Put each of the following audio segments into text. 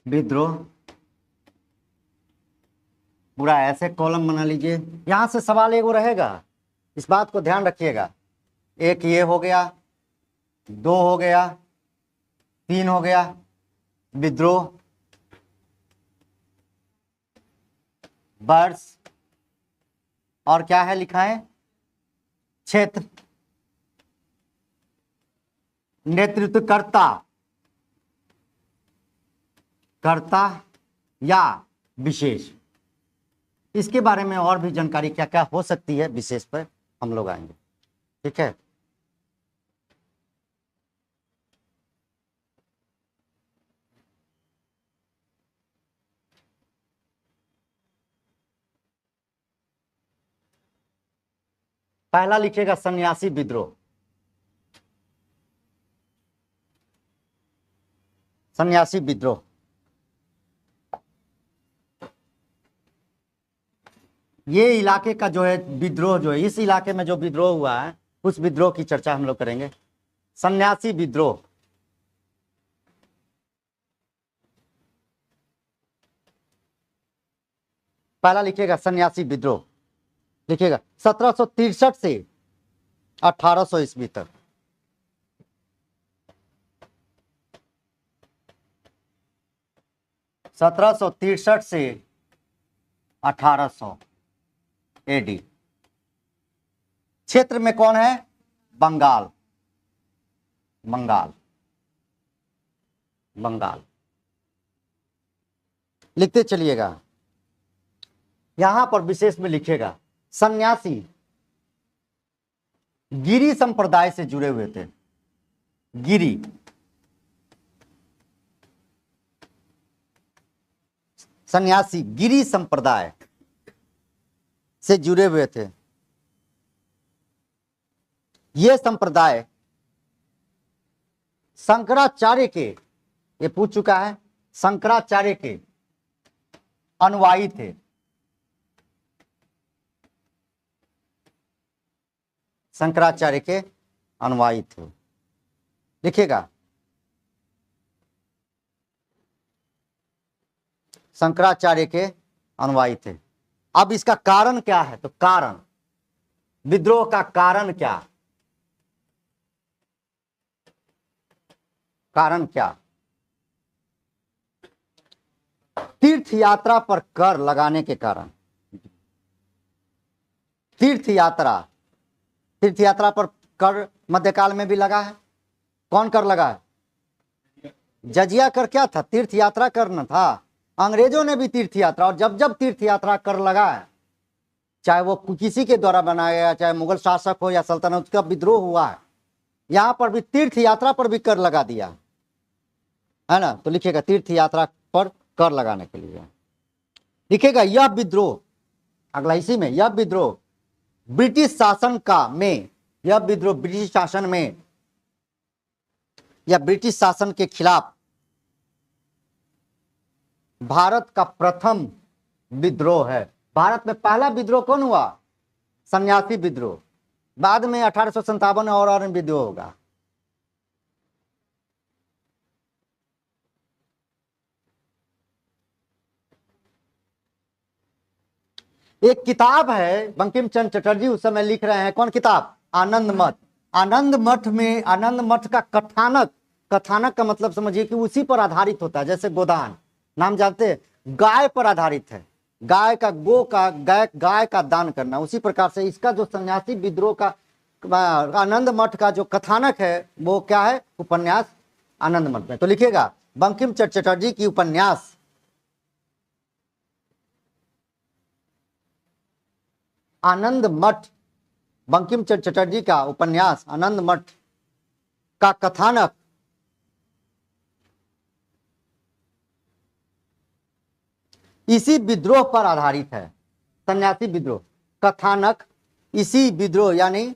विद्रोह, पूरा ऐसे कॉलम बना लीजिए। यहां से सवाल एगो रहेगा, इस बात को ध्यान रखिएगा। एक ये हो गया, 2 हो गया, 3 हो गया विद्रोह, वर्ष, और क्या है लिखा है, क्षेत्र, नेतृत्वकर्ता, कर्ता या विशेष। इसके बारे में और भी जानकारी क्या क्या हो सकती है विशेष पर हम लोग आएंगे, ठीक है। पहला लिखिएगा सन्यासी विद्रोह। सन्यासी विद्रोह, ये इलाके का जो है विद्रोह, जो है इस इलाके में जो विद्रोह हुआ है उस विद्रोह की चर्चा हम लोग करेंगे। सन्यासी विद्रोह, पहला लिखिएगा सन्यासी विद्रोह, लिखिएगा 1763 से 1800 ईस्वी तक। 1763 से 1800 एडी। क्षेत्र में कौन है, बंगाल, बंगाल, बंगाल। लिखते चलिएगा, यहां पर विशेष में लिखिएगा सन्यासी गिरी संप्रदाय से जुड़े हुए थे। गिरी, सन्यासी गिरी संप्रदाय से जुड़े हुए थे। ये संप्रदाय शंकराचार्य के, ये पूछ चुका है, शंकराचार्य के अनुयायी थे। शंकराचार्य के अनुयायी थे, लिखिएगा शंकराचार्य के अनुयायी थे। अब इसका कारण क्या है, तो कारण, विद्रोह का कारण क्या, कारण क्या, तीर्थ यात्रा पर कर लगाने के कारण। तीर्थ यात्रा, तीर्थ यात्रा पर कर मध्यकाल में भी लगा है। कौन कर लगा है, जजिया कर क्या था, तीर्थ यात्रा करना था। अंग्रेजों ने भी तीर्थ यात्रा, और जब जब तीर्थ यात्रा कर लगा है, चाहे वो किसी के द्वारा बनाया गया, चाहे मुगल शासक हो या सल्तनत का विद्रोह हुआ है, यहां पर भी तीर्थ यात्रा पर भी कर लगा दिया है ना। तो लिखिएगा तीर्थ यात्रा पर कर लगाने के लिए। लिखिएगा यह विद्रोह, अगला इसी में, यह विद्रोह ब्रिटिश शासन का में, यह विद्रोह ब्रिटिश शासन में या ब्रिटिश शासन के खिलाफ भारत का प्रथम विद्रोह है। भारत में पहला विद्रोह कौन हुआ, सन्यासी विद्रोह। बाद में 1857 में और विद्रोह होगा। एक किताब है, बंकिम चंद्र चटर्जी उस समय लिख रहे हैं, कौन किताब, आनंद मठ। आनंद मठ में, आनंद मठ का कथानक, कथानक का मतलब समझिए कि उसी पर आधारित होता है। जैसे गोदान, नाम जानते हैं, गाय पर आधारित है, गाय का, गो का, गाय का दान करना। उसी प्रकार से इसका जो सन्यासी विद्रोह का आनंद मठ का जो कथानक है वो क्या है, उपन्यास आनंद मठ में। तो लिखिएगा बंकिम चंद्र चटर्जी की उपन्यास आनंद मठ, बंकिम चंद्र चटर्जी का उपन्यास आनंद मठ का कथानक इसी विद्रोह पर आधारित है। सन्यासी विद्रोह कथानक इसी विद्रोह यानी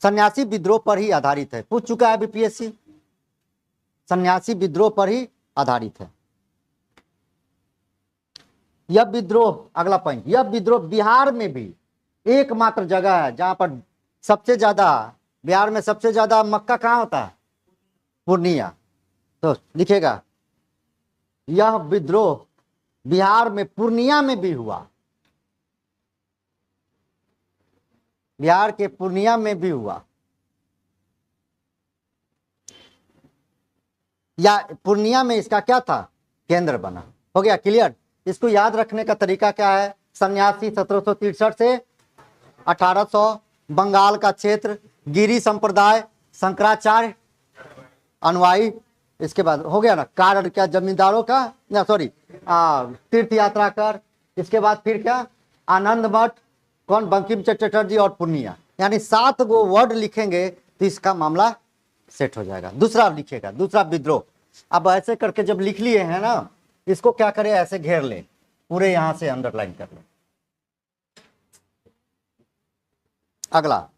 सन्यासी विद्रोह पर ही आधारित है। पूछ चुका है बीपीएससी, सन्यासी विद्रोह पर ही आधारित है यह विद्रोह। अगला पॉइंट, यह विद्रोह बिहार में भी एकमात्र जगह है जहां पर सबसे ज्यादा, बिहार में सबसे ज्यादा मक्का कहां होता है, पूर्णिया। तो लिखेगा यह विद्रोह बिहार में पूर्णिया में भी हुआ, बिहार के पूर्णिया में भी हुआ, या पूर्णिया में इसका क्या था, केंद्र बना। हो गया क्लियर। इसको याद रखने का तरीका क्या है, सन्यासी 1763 से 1800, बंगाल का क्षेत्र, गिरी संप्रदाय, शंकराचार्य अनुयायी, इसके बाद हो गया ना कारण क्या, जमींदारों का ना सॉरी तीर्थ यात्रा कर, इसके बाद फिर क्या आनंद मठ, कौन बंकिम चटर्जी और पूर्णिया, यानी 7 गो वर्ड लिखेंगे तो इसका मामला सेट हो जाएगा। दूसरा लिखेगा, दूसरा विद्रोह। अब ऐसे करके जब लिख लिए हैं ना, इसको क्या करें, ऐसे घेर ले, पूरे यहां से अंडरलाइन कर ले। अगला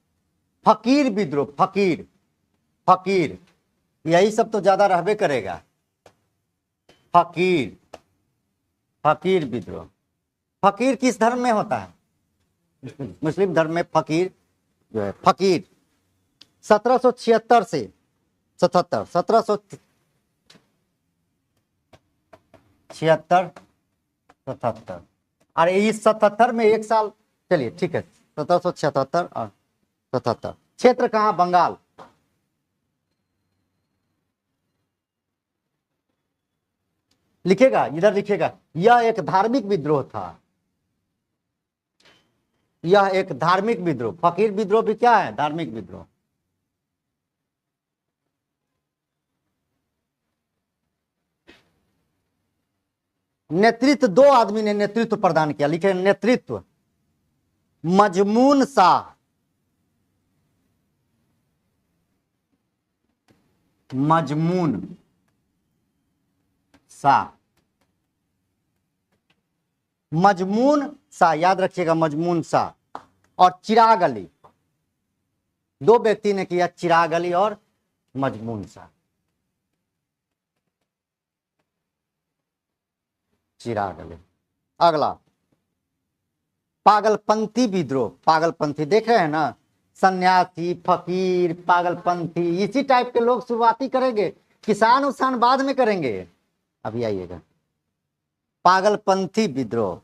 फकीर विद्रोह, फकीर, फकीर यही सब तो ज्यादा रहबे करेगा। फकीर, फकीर विद्रोह। फकीर किस धर्म में होता है, मुस्लिम धर्म में फकीर जो है, फकीर 1776 से 77, 1776 77, और इस 77 में एक साल, चलिए ठीक है 1777 और 77। क्षेत्र कहाँ, बंगाल। लिखेगा इधर, लिखेगा यह एक धार्मिक विद्रोह था, यह एक धार्मिक विद्रोह। फकीर विद्रोह भी क्या है, धार्मिक विद्रोह। नेतृत्व, 2 आदमी ने नेतृत्व प्रदान किया, लिखे नेतृत्व, मजमून शाह, मजमून शाह, मजमून शाह याद रखिएगा, मजमून शाह और चिराग अली, 2 व्यक्ति ने किया, चिराग अली और मजमून शाह, चिराग अली। अगला पागलपंथी विद्रोह, पागलपंथी देख रहे हैं ना, सन्यासी, फकीर, पागलपंथी, इसी टाइप के लोग शुरुआती करेंगे, किसान उसान बाद में करेंगे। अभी आइएगा पागलपंथी विद्रोह,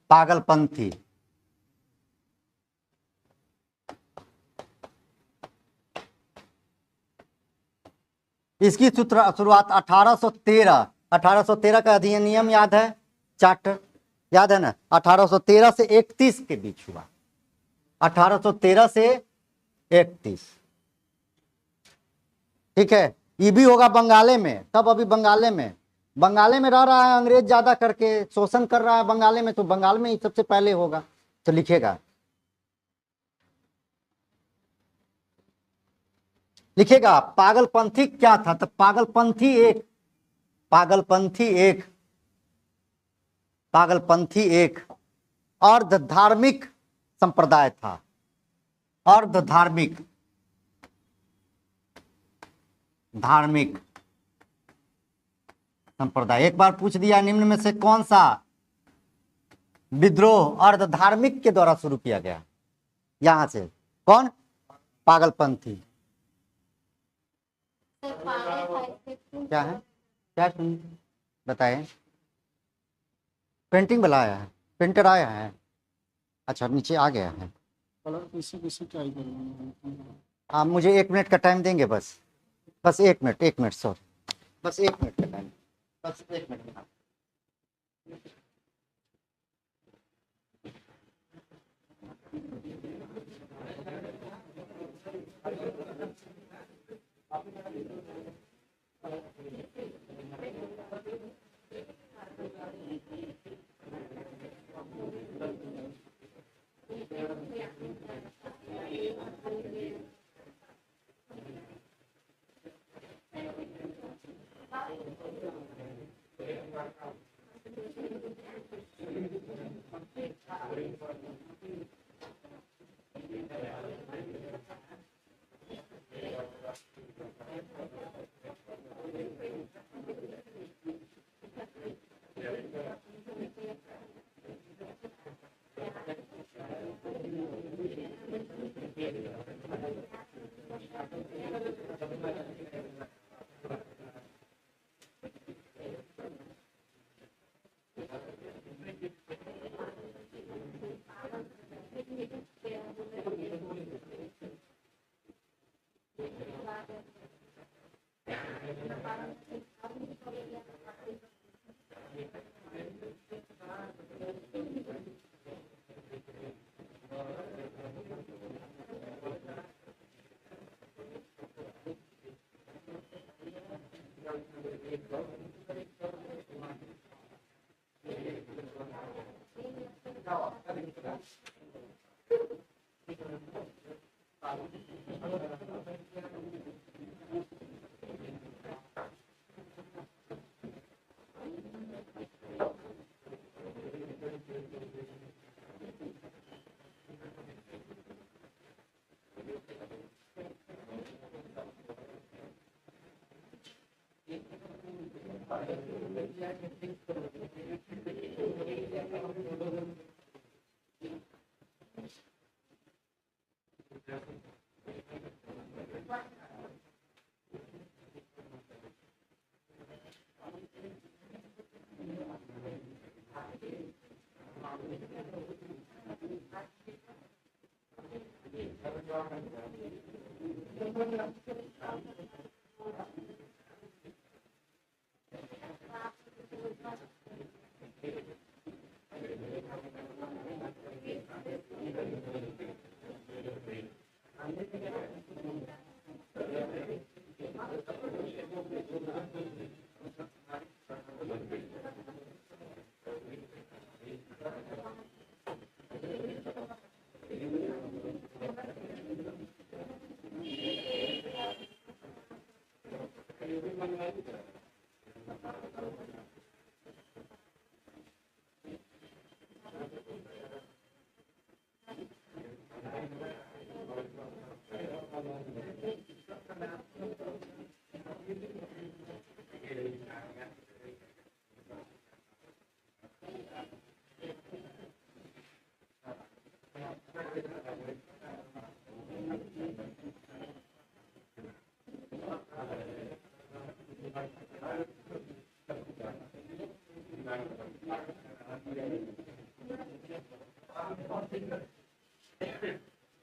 पागलपंथी, इसकी शुरुआत 1813, 1813 का अधिनियम याद है, चार्टर याद है ना, 1813 से 31 के बीच हुआ, 1813 से 31, ठीक है। ये भी होगा बंगाले में, तब अभी बंगाले में रह रहा है, अंग्रेज ज्यादा करके शोषण कर रहा है बंगाले में, तो बंगाल में ही सबसे पहले होगा। तो लिखेगा, लिखेगा पागलपंथी क्या था, तो पागलपंथी एक, पागलपंथी एक, पागलपंथी एक अर्ध धार्मिक संप्रदाय था, अर्ध धार्मिक, धार्मिक संप्रदाय। एक बार पूछ दिया, निम्न में से कौन सा विद्रोह अर्ध धार्मिक के द्वारा शुरू किया गया, यहां से कौन, पागलपंथी। क्या है, क्या सुन बताए, पेंटिंग वाला आया है, पेंटर आया है, अच्छा नीचे आ गया है। आप मुझे 1 मिनट का टाइम देंगे, बस 1 मिनट, 1 मिनट सॉरी, बस 1 मिनट का टाइम, बस 1 मिनट।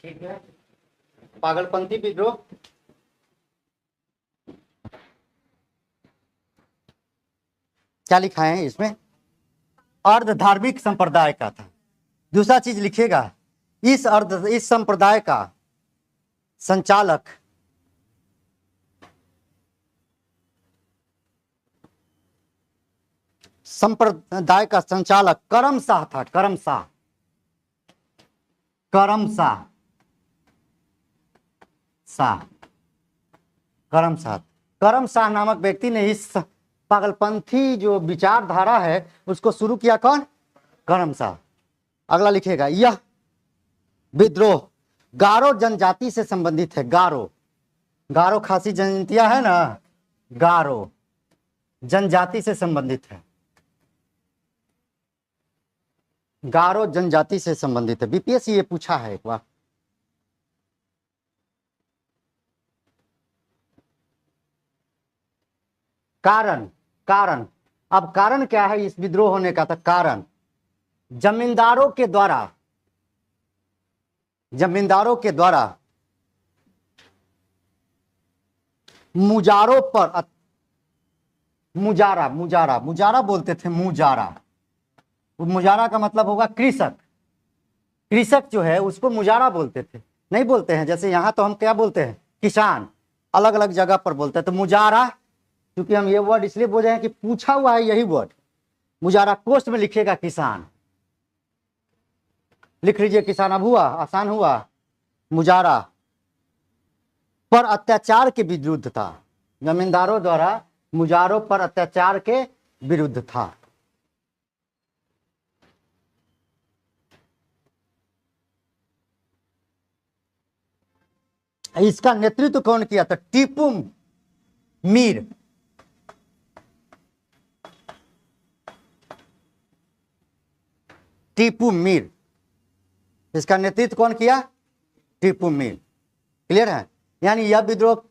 ठीक है, पागलपंथी विद्रोह क्या लिखा है इसमें? अर्ध धार्मिक संप्रदाय का था। दूसरा चीज लिखिएगा, इस संप्रदाय का संचालक करमशाह था। करमशाह नामक व्यक्ति ने इस पागलपंथी जो विचारधारा है उसको शुरू किया। कौन? करमशाह। अगला लिखेगा, यह विद्रोह गारो जनजाति से संबंधित है। गारो खासी जनजातियां है ना, गारो जनजाति से संबंधित है। गारो जनजाति से संबंधित है। बीपीएससी ये पूछा है एक बार। कारण अब कारण क्या है इस विद्रोह होने का? था कारण जमींदारों के द्वारा मुजारों पर मुजारा बोलते थे। मुजारा का मतलब होगा कृषक जो है उसको मुजारा बोलते थे। नहीं बोलते हैं, जैसे यहां तो हम क्या बोलते हैं? किसान। अलग अलग जगह पर बोलते हैं। तो मुजारा, क्योंकि हम ये वर्ड इसलिए बोल रहे हैं कि पूछा हुआ है यही वर्ड। मुजारा कोष्ठ में लिखिएगा किसान, लिख लीजिए किसान। अब हुआ, आसान हुआ। मुजारा पर अत्याचार के विरुद्ध था। जमींदारों द्वारा मुजारों पर अत्याचार के विरुद्ध था। इसका नेतृत्व कौन किया था? टीपू मीर। इसका नेतृत्व कौन किया? टीपू मीर। क्लियर है? यानी यह विद्रोह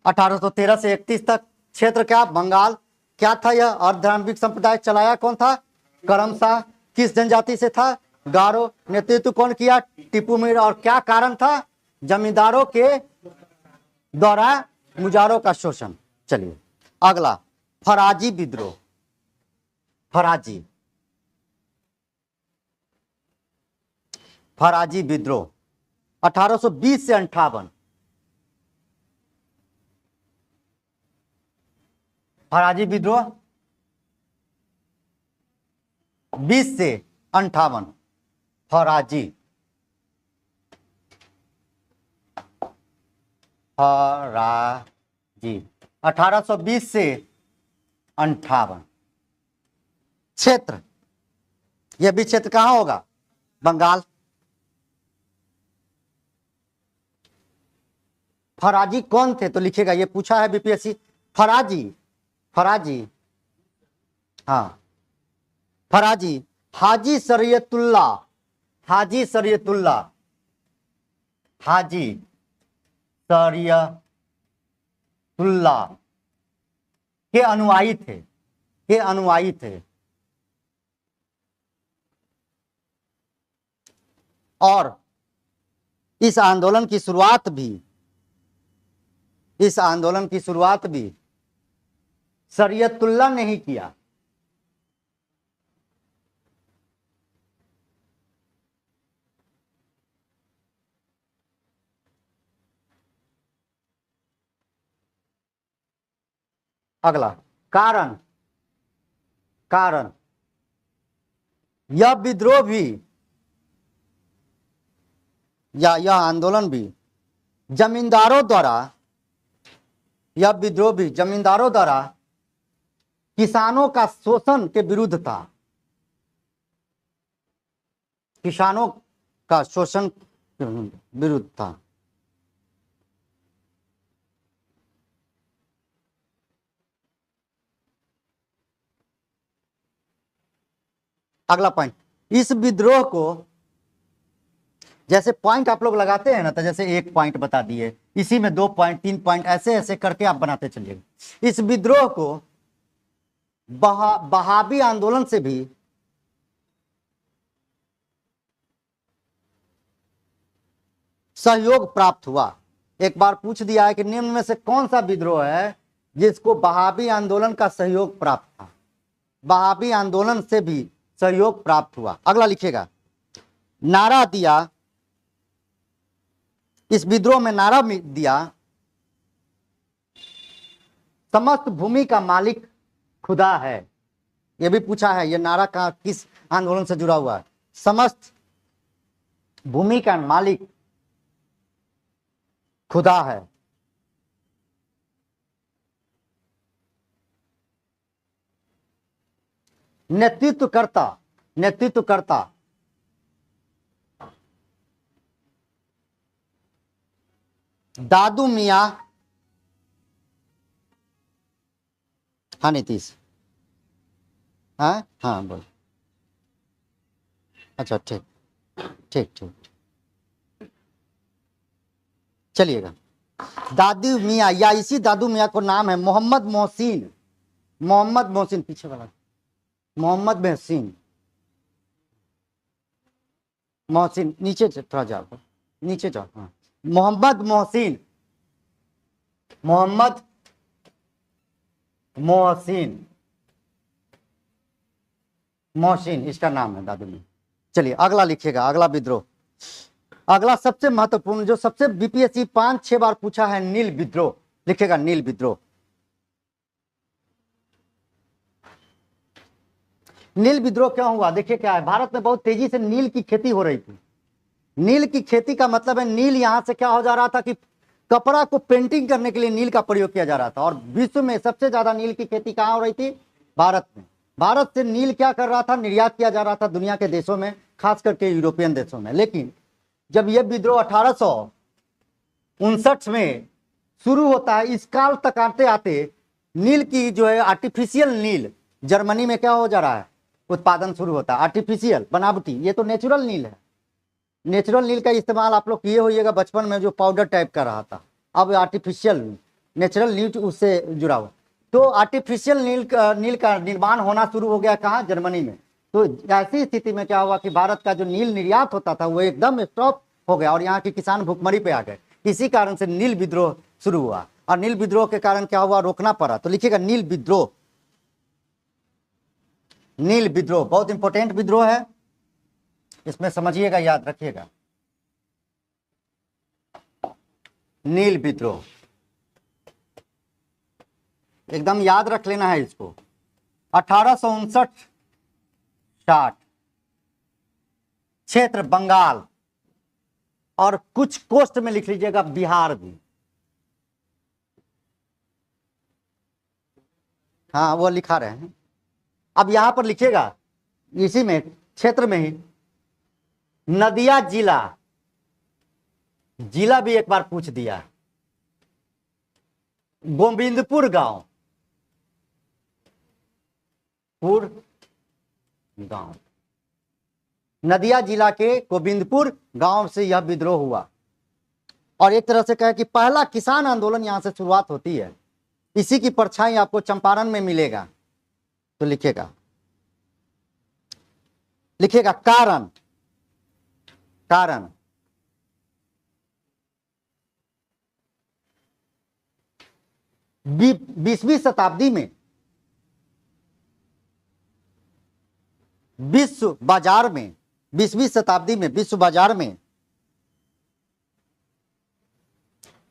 1813 से 31 तक क्षेत्र क्या? बंगाल। क्या था यह? अर्धधार्मिक संप्रदाय चलाया कौन था? करमशाह। किस जनजाति से था? गारो। नेतृत्व कौन किया? टीपू मीर। और क्या कारण था? जमींदारों के द्वारा मुजारों का शोषण। चलिए अगला, फराजी विद्रोह। फराजी फराजी विद्रोह 1820 से 58। फराजी विद्रोह 20 से 58। फराजी 1820 से 58। क्षेत्र, यह भी क्षेत्र कहां होगा? बंगाल। फराजी कौन थे तो लिखेगा, ये पूछा है बीपीएससी। फराजी, फराजी, हाँ फराजी हाजी शरीयतुल्ला, हाजी शरीयतुल्ला, हाजी शरीयतुल्ला के अनुयायी थे, के अनुयायी थे। और इस आंदोलन की शुरुआत भी, इस आंदोलन की शुरुआत भी शरीयतुल्लाह ने ही किया। अगला, कारण। कारण, यह विद्रोह भी या यह आंदोलन भी जमींदारों द्वारा, यह विद्रोह भी जमींदारों द्वारा किसानों का शोषण के विरुद्ध था। किसानों का शोषण के विरुद्ध था। अगला पॉइंट, इस विद्रोह को, जैसे पॉइंट आप लोग लगाते हैं ना, तो जैसे एक पॉइंट बता दिए, इसी में 2 पॉइंट 3 पॉइंट ऐसे ऐसे करके आप बनाते चलिएगा। इस विद्रोह को बहाबी आंदोलन से भी सहयोग प्राप्त हुआ। एक बार पूछ दिया है कि निम्न में से कौन सा विद्रोह है जिसको बहाबी आंदोलन का सहयोग प्राप्त था? बहाबी आंदोलन से भी सहयोग प्राप्त हुआ। अगला लिखिएगा, नारा दिया, इस विद्रोह में नारा दिया, समस्त भूमि का मालिक खुदा है। यह भी पूछा है, यह नारा का किस आंदोलन से जुड़ा हुआ है? समस्त भूमि का मालिक खुदा है। नेतृत्वकर्ता, नेतृत्वकर्ता दादू मियां, हाँ नीतीश, हाँ हाँ बोल, अच्छा ठीक ठीक ठीक, चलिएगा। दादू मियां या इसी दादू मियां को नाम है मोहम्मद मोहसिन, मोहम्मद मोहसिन, पीछे वाला मोहम्मद मोहसिन, मोहसिन नीचे थोड़ा जाओ, नीचे जाओ, हाँ मोहम्मद मोहसिन, मोहम्मद मोहसिन, मोहसिन इसका नाम है दादू में। चलिए अगला लिखिएगा, अगला विद्रोह, अगला सबसे महत्वपूर्ण जो सबसे बीपीएससी 5-6 बार पूछा है, नील विद्रोह। लिखिएगा नील विद्रोह। नील विद्रोह क्यों हुआ? देखिए क्या है, भारत में बहुत तेजी से नील की खेती हो रही थी। नील की खेती का मतलब है, नील यहां से क्या हो जा रहा था कि कपड़ा को पेंटिंग करने के लिए नील का प्रयोग किया जा रहा था। और विश्व में सबसे ज्यादा नील की खेती कहां हो रही थी? भारत में। भारत से नील क्या कर रहा था? निर्यात किया जा रहा था दुनिया के देशों में, खास करके यूरोपियन देशों में। लेकिन जब यह विद्रोह 1859 में शुरू होता है, इस काल तक आते आते नील की जो है आर्टिफिशियल नील जर्मनी में क्या हो जा रहा है? उत्पादन शुरू होता है। आर्टिफिशियल, बनावटी, ये तो नेचुरल नील है। नेचुरल नील का इस्तेमाल आप लोग किए होइएगा बचपन में, जो पाउडर टाइप का रहा था। अब आर्टिफिशियल, नेचुरल नील उससे जुड़ा हुआ। तो आर्टिफिशियल नील का निर्माण होना शुरू हो गया कहाँ? जर्मनी में। तो ऐसी स्थिति में क्या हुआ कि भारत का जो नील निर्यात होता था वो एकदम स्टॉप हो गया और यहाँ के किसान भुखमरी पे आ गए। इसी कारण से नील विद्रोह शुरू हुआ। और नील विद्रोह के कारण क्या हुआ, रोकना पड़ा। तो लिखिएगा नील विद्रोह। नील विद्रोह बहुत इंपॉर्टेंट विद्रोह है, इसमें समझिएगा, याद रखिएगा। नील विद्रोह एकदम याद रख लेना है इसको। 1859-60, क्षेत्र बंगाल, और कुछ कोस्ट में लिख लीजिएगा बिहार भी। हाँ वो लिखा रहे हैं। अब यहां पर लिखिएगा इसी में क्षेत्र में ही नदिया जिला, जिला भी एक बार पूछ दिया। गोविंदपुर गांव, गांव, नदिया जिला के गोविंदपुर गांव से यह विद्रोह हुआ। और एक तरह से कहे कि पहला किसान आंदोलन यहां से शुरुआत होती है। इसी की परछाई आपको चंपारण में मिलेगा। तो लिखिएगा, लिखिएगा कारण, कारण 20वीं शताब्दी में विश्व बाजार में, 20वीं शताब्दी में विश्व बाजार में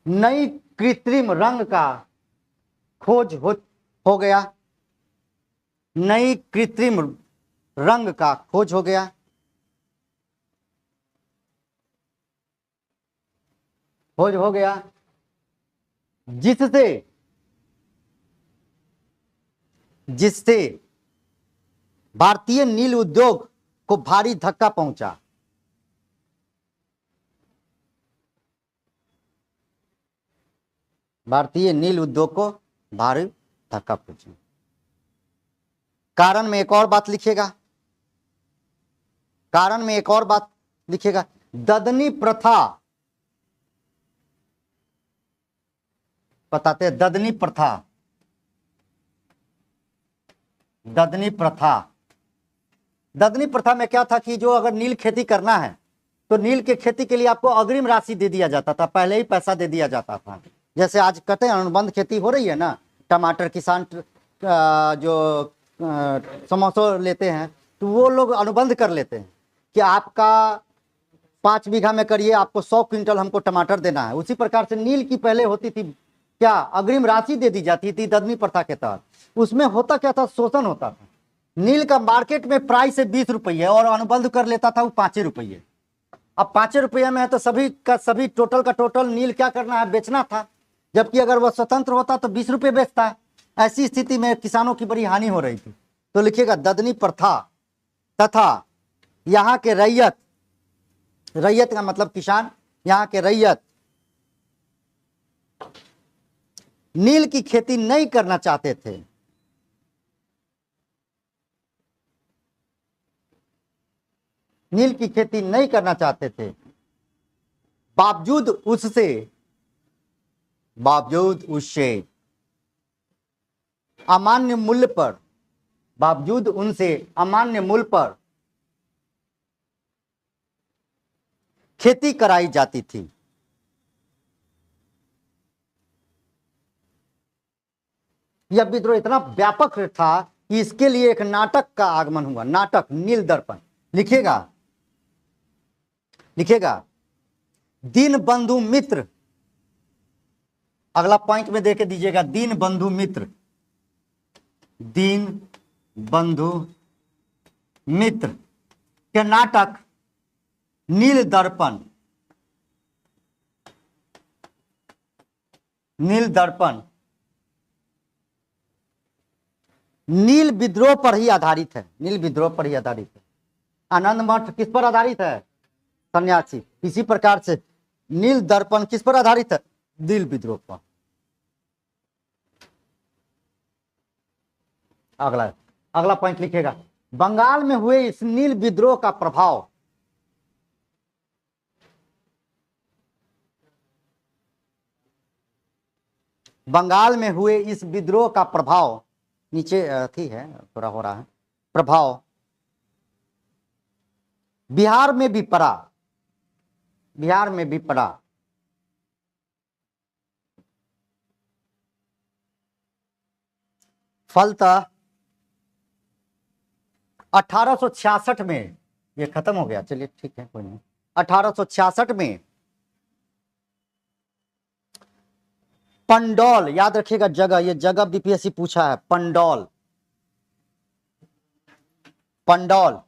नई कृत्रिम रंग का खोज हो गया। नई कृत्रिम रंग का खोज हो गया। खोज हो गया जिससे भारतीय नील उद्योग को भारी धक्का पहुंचा। भारतीय नील उद्योग को भारी धक्का पहुंचा। कारण में एक और बात लिखिएगा, कारण में एक और बात लिखिएगा, ददनी प्रथा, बताते हैं ददनी प्रथा, ददनी प्रथा। ददनी प्रथा में क्या था कि जो अगर नील खेती करना है तो नील के खेती के लिए आपको अग्रिम राशि दे दिया जाता था, पहले ही पैसा दे दिया जाता था। जैसे आज कहते हैं अनुबंध खेती हो रही है ना, टमाटर किसान जो समोसा लेते हैं तो वो लोग अनुबंध कर लेते हैं कि आपका 5 बीघा में करिए, आपको 100 क्विंटल हमको टमाटर देना है। उसी प्रकार से नील की पहले होती थी क्या, अग्रिम राशि दे दी जाती थी ददनी प्रथा के तहत। उसमें होता क्या था, शोषण होता था। नील का मार्केट में प्राइस है 20 रुपये और अनुबंध कर लेता था वो 5 रुपये। अब 5 रुपये में है तो सभी का सभी टोटल का टोटल नील क्या करना है, बेचना था। जबकि अगर वह स्वतंत्र होता तो 20 रुपये बेचता है। ऐसी स्थिति में किसानों की बड़ी हानि हो रही थी। तो लिखिएगा ददनी प्रथा तथा यहाँ के रैयत, रैयत का मतलब किसान, यहाँ के रैयत नील की खेती नहीं करना चाहते थे। नील की खेती नहीं करना चाहते थे। बावजूद उससे अमान्य मूल्य पर, बावजूद उनसे अमान्य मूल्य पर खेती कराई जाती थी। यह विद्रोह इतना व्यापक था कि इसके लिए एक नाटक का आगमन हुआ। नाटक नील दर्पण, लिखिएगा, लिखिएगा दीनबंधु मित्र, अगला पॉइंट में देके दीजिएगा, दीनबंधु मित्र, दीनबंधु मित्र के नाटक नील दर्पण, नील दर्पण नील विद्रोह पर ही आधारित है। नील विद्रोह पर ही आधारित है। आनंद मठ किस पर आधारित है, सन्यासी। इसी प्रकार से नील दर्पण किस पर आधारित है, नील विद्रोह पर। अगला पॉइंट लिखिएगा, बंगाल में हुए इस नील विद्रोह का प्रभाव, बंगाल में हुए इस विद्रोह का प्रभाव, नीचे थी है थोड़ा हो रहा है, प्रभाव बिहार में भी पड़ा, बिहार में भी पड़ा। फलतः 1866 में, ये खत्म हो गया, चलिए ठीक है कोई नहीं, 1866 में पंडौल, याद रखिएगा जगह, ये जगह बीपीएससी पूछा है, पंडौल, पंडौल